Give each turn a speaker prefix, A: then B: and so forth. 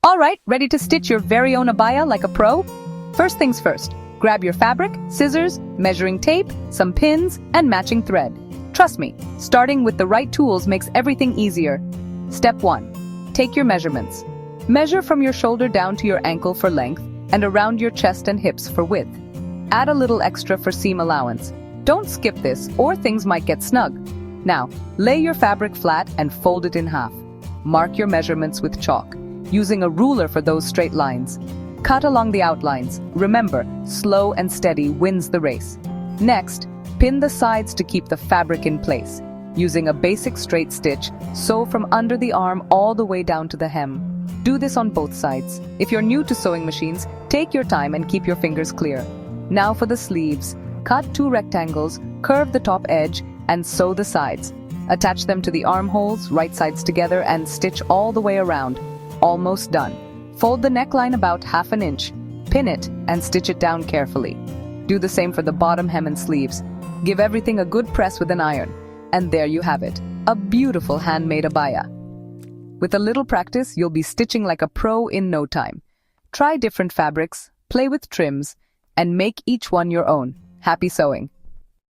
A: Alright, ready to stitch your very own abaya like a pro? First things first, grab your fabric, scissors, measuring tape, some pins, and matching thread. Trust me, starting with the right tools makes everything easier. Step 1. Take your measurements. Measure from your shoulder down to your ankle for length and around your chest and hips for width. Add a little extra for seam allowance. Don't skip this or things might get snug. Now, lay your fabric flat and fold it in half. Mark your measurements with chalk, using a ruler for those straight lines. Cut along the outlines. Remember, slow and steady wins the race. Next, pin the sides to keep the fabric in place. Using a basic straight stitch, sew from under the arm all the way down to the hem. Do this on both sides. If you're new to sewing machines, take your time and keep your fingers clear. Now for the sleeves. Cut 2 rectangles, curve the top edge, and sew the sides. Attach them to the armholes, right sides together, and stitch all the way around. Almost done. Fold the neckline about 1/2 inch. Pin it and stitch it down carefully. Do the same for the bottom hem and sleeves. Give everything a good press with an iron. And there you have it, a beautiful handmade abaya. With a little practice, you'll be stitching like a pro in no time. Try different fabrics, play with trims, and make each one your own. Happy sewing!